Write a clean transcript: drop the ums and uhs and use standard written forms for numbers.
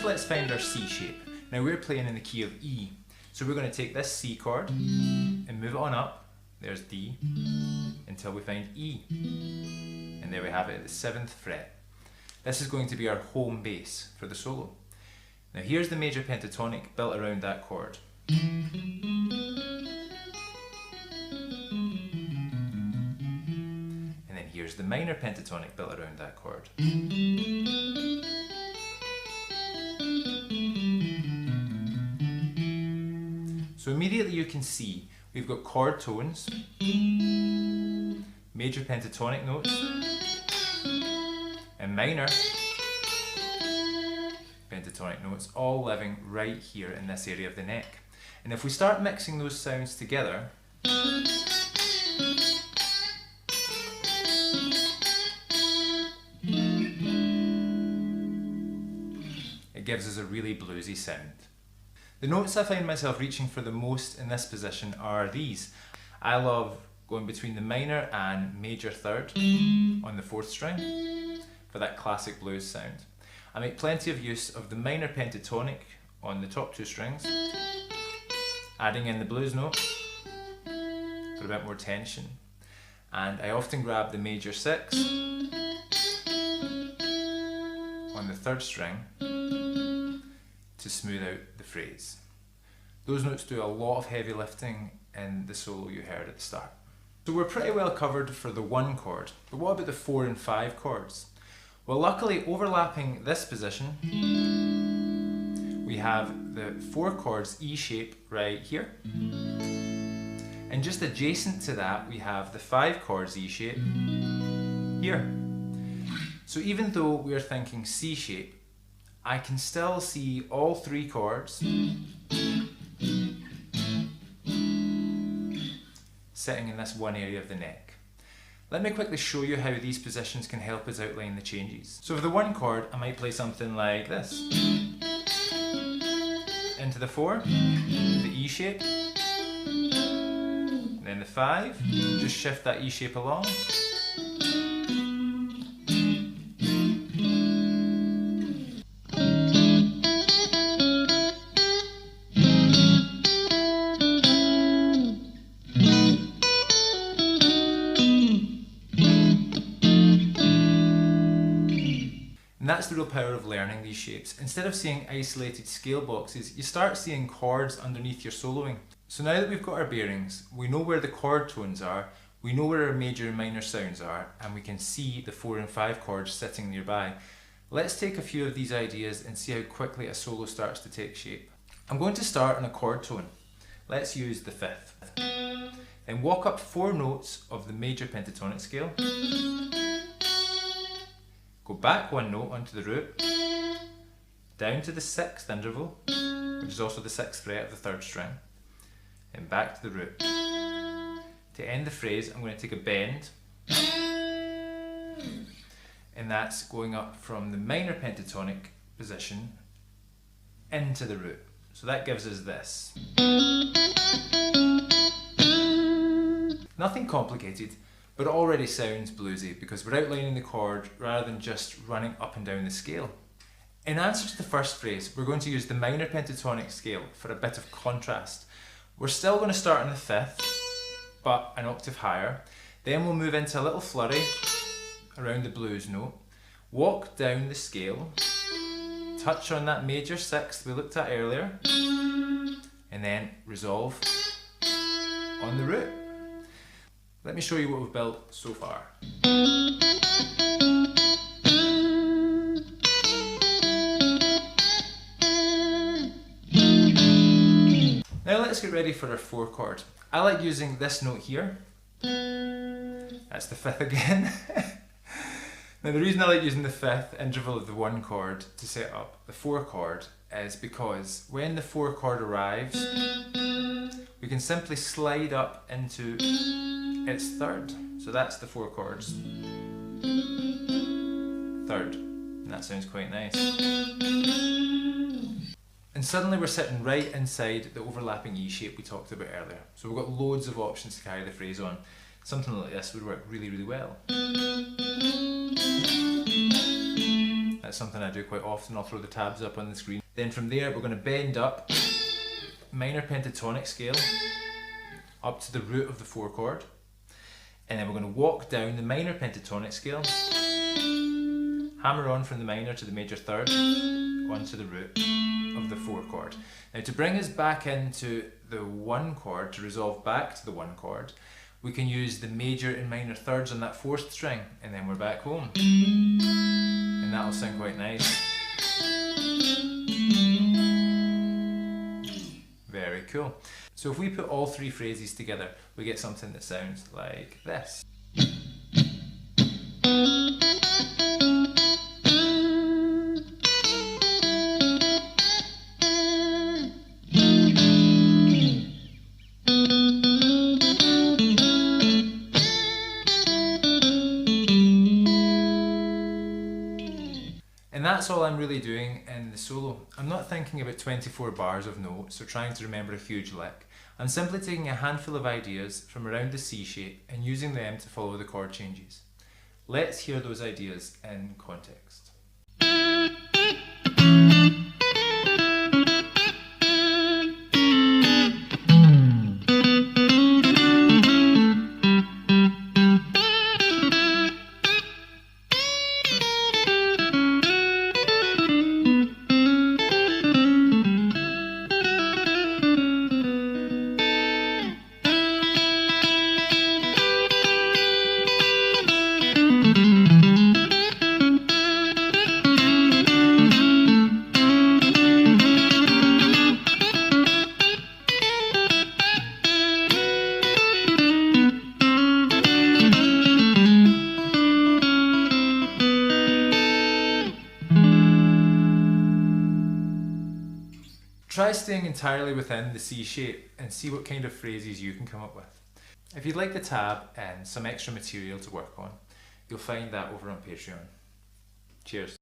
let's find our C shape. Now we're playing in the key of E, so we're going to take this C chord and move it on up, there's D, until we find E. And there we have it at the 7th fret. This is going to be our home base for the solo. Now here's the major pentatonic built around that chord. And then here's the minor pentatonic built around that chord. So immediately you can see we've got chord tones, major pentatonic notes, and minor pentatonic notes all living right here in this area of the neck. And if we start mixing those sounds together, it gives us a really bluesy sound. The notes I find myself reaching for the most in this position are these. I love going between the minor and major third on the 4th string for that classic blues sound. I make plenty of use of the minor pentatonic on the top 2 strings, adding in the blues note for a bit more tension. And I often grab the major 6 on the 3rd string to smooth out the phrase. Those notes do a lot of heavy lifting in the solo you heard at the start. So we're pretty well covered for the 1 chord, but what about the 4 and 5 chords? Well, luckily overlapping this position, we have the 4 chords E shape right here. And just adjacent to that, we have the 5 chords E shape here. So even though we are thinking C shape, I can still see all 3 chords sitting in this one area of the neck. Let me quickly show you how these positions can help us outline the changes. So for the 1 chord, I might play something like this. Into the 4, the E shape, then the 5, just shift that E shape along. And that's the real power of learning these shapes. Instead of seeing isolated scale boxes, you start seeing chords underneath your soloing. So now that we've got our bearings, we know where the chord tones are, we know where our major and minor sounds are, and we can see the 4 and 5 chords sitting nearby. Let's take a few of these ideas and see how quickly a solo starts to take shape. I'm going to start on a chord tone. Let's use the 5th. Then walk up 4 notes of the major pentatonic scale. Go back 1 note onto the root, down to the 6th interval, which is also the 6th fret of the 3rd string, and back to the root. To end the phrase, I'm going to take a bend, and that's going up from the minor pentatonic position into the root. So that gives us this. Nothing complicated, but it already sounds bluesy because we're outlining the chord rather than just running up and down the scale. In answer to the first phrase, we're going to use the minor pentatonic scale for a bit of contrast. We're still going to start on the 5th, but an octave higher. Then we'll move into a little flurry around the blues note, walk down the scale, touch on that major 6th we looked at earlier, and then resolve on the root. Let me show you what we've built so far. Now let's get ready for our 4 chord. I like using this note here. That's the 5th again. Now the reason I like using the 5th interval of the 1 chord to set up the 4 chord is because when the 4 chord arrives, we can simply slide up into its 3rd. So that's the 4 chords. 3rd. And that sounds quite nice. And suddenly we're sitting right inside the overlapping E shape we talked about earlier. So we've got loads of options to carry the phrase on. Something like this would work really, really well. That That's something I do quite often. I'll throw the tabs up on the screen. Then from there we're going to bend up minor pentatonic scale up to the root of the 4 chord, and then we're going to walk down the minor pentatonic scale, hammer on from the minor to the major third onto the root of the 4 chord. Now to bring us back into the 1 chord, to resolve back to the 1 chord, we can use the major and minor thirds on that 4th string, and then we're back home. And that'll sound quite nice. Very cool. So if we put all 3 phrases together, we get something that sounds like this. And that's all I'm really doing in the solo. I'm not thinking about 24 bars of notes or trying to remember a huge lick. I'm simply taking a handful of ideas from around the C shape and using them to follow the chord changes. Let's hear those ideas in context. Try staying entirely within the C shape and see what kind of phrases you can come up with. If you'd like the tab and some extra material to work on, you'll find that over on Patreon. Cheers.